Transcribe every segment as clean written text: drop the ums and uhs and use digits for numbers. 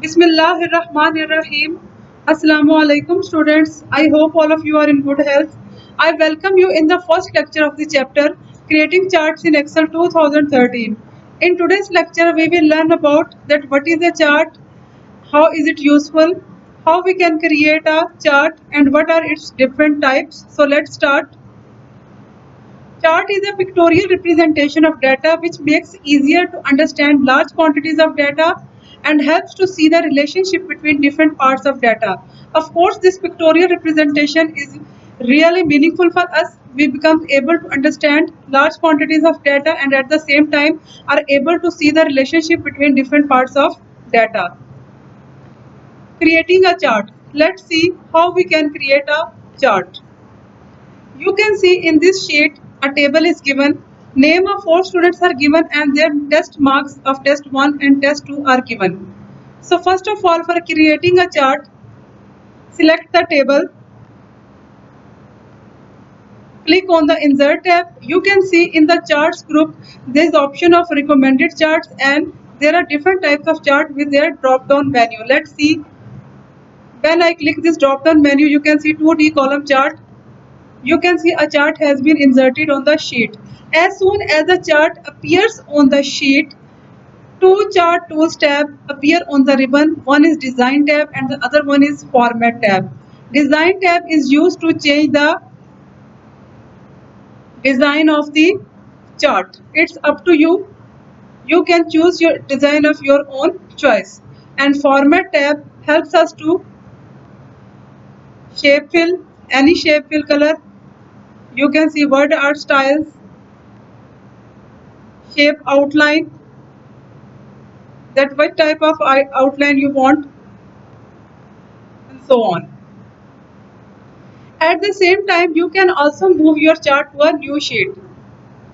Bismillahirrahmanirrahim. Assalamu alaikum, students. I hope all of you are in good health. I welcome you in the first lecture of the chapter Creating Charts in Excel 2013. In today's lecture, we will learn about that what is a chart, how is it useful, how we can create a chart, and what are its different types. So let's start. Chart is a pictorial representation of data which makes easier to understand large quantities of data and helps to see the relationship between different parts of data. Of course, this pictorial representation is really meaningful for us. We become able to understand large quantities of data and at the same time are able to see the relationship between different parts of data. Creating a chart. Let's see how we can create a chart. You can see in this sheet a table is given. Name of 4 students are given and their test marks of test 1 and test 2 are given. So first of all, for creating a chart, select the table. Click on the insert tab. You can see in the charts group there is option of recommended charts and there are different types of chart with their drop down menu. Let's see. When I click this drop down menu, you can see 2D column chart. You can see a chart has been inserted on the sheet. As soon as the chart appears on the sheet, two chart tools tab appear on the ribbon. One is design tab and the other one is format tab. Design tab is used to change the design of the chart. It's up to you. You can choose your design of your own choice. And format tab helps us to shape fill, any shape fill color. You can see word art styles, shape outline, that what type of outline you want and so on. At the same time, you can also move your chart to a new sheet.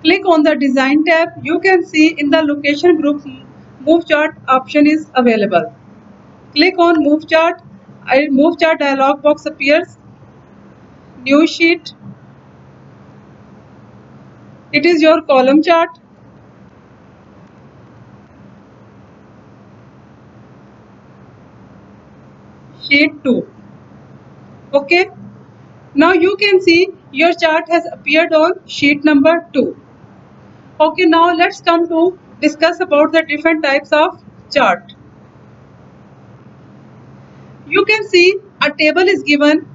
Click on the design tab. You can see in the location group move chart option is available. Click on move chart. A move chart dialog box appears. New sheet. It is your column chart. Sheet 2. Okay. Now you can see your chart has appeared on sheet number 2. Okay, now let's come to discuss about the different types of chart. You can see a table is given.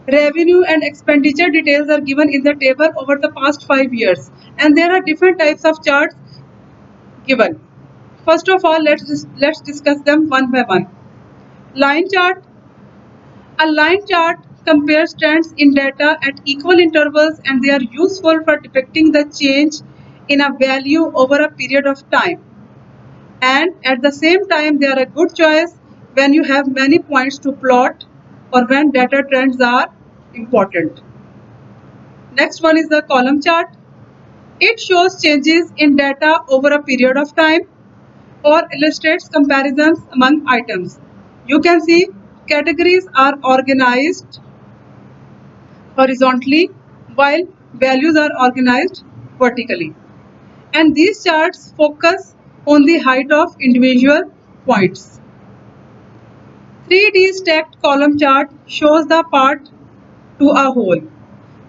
Revenue and expenditure details are given in the table over the past 5 years. And there are different types of charts given. First of all, let's discuss them one by one. Line chart. A line chart compares trends in data at equal intervals and they are useful for depicting the change in a value over a period of time. And at the same time they are a good choice when you have many points to plot or when data trends are important. Next one is the column chart. It shows changes in data over a period of time or illustrates comparisons among items. You can see categories are organized horizontally while values are organized vertically. And these charts focus on the height of individual points. 3D stacked column chart shows the part to a whole.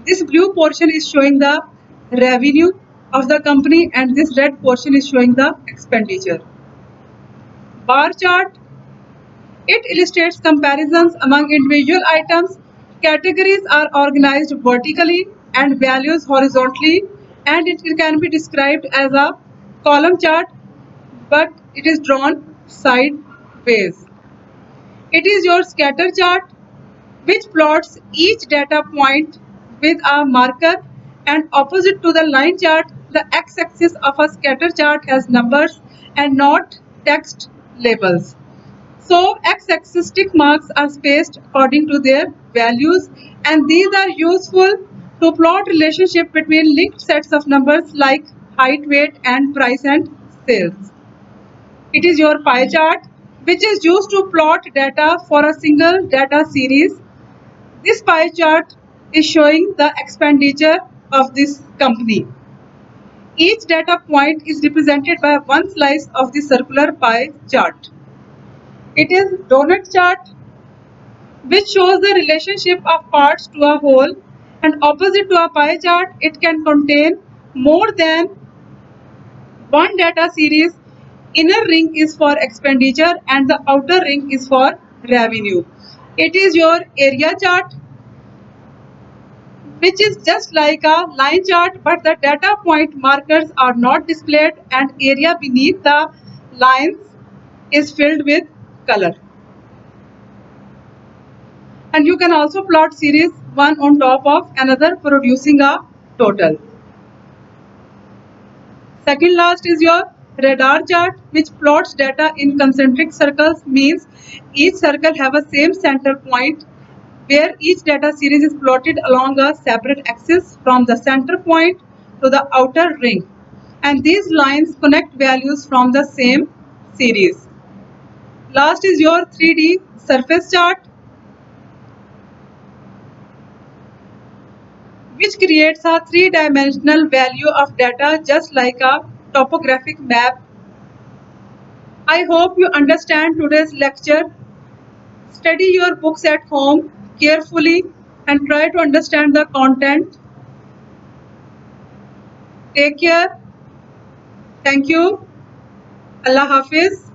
This blue portion is showing the revenue of the company and this red portion is showing the expenditure. Bar chart. It illustrates comparisons among individual items. Categories are organized vertically and values horizontally and it can be described as a column chart but it is drawn sideways. It is your scatter chart which plots each data point with a marker and opposite to the line chart, the x-axis of a scatter chart has numbers and not text labels. So x-axis tick marks are spaced according to their values and these are useful to plot relationship between linked sets of numbers like height, weight and price and sales. It is your pie chart which is used to plot data for a single data series. This pie chart is showing the expenditure of this company. Each data point is represented by one slice of the circular pie chart. It is donut chart, which shows the relationship of parts to a whole, and opposite to a pie chart, it can contain more than one data series. Inner ring is for expenditure and the outer ring is for revenue. It is your area chart, which is just like a line chart, but the data point markers are not displayed and area beneath the lines is filled with color. And you can also plot series one on top of another, producing a total. Second last is your radar chart, which plots data in concentric circles, means each circle have a same center point where each data series is plotted along a separate axis from the center point to the outer ring, and these lines connect values from the same series. Last is your 3D surface chart, which creates a three-dimensional value of data just like a topographic map. I hope you understand today's lecture. Study your books at home carefully and try to understand the content. Take care. Thank you. Allah Hafiz.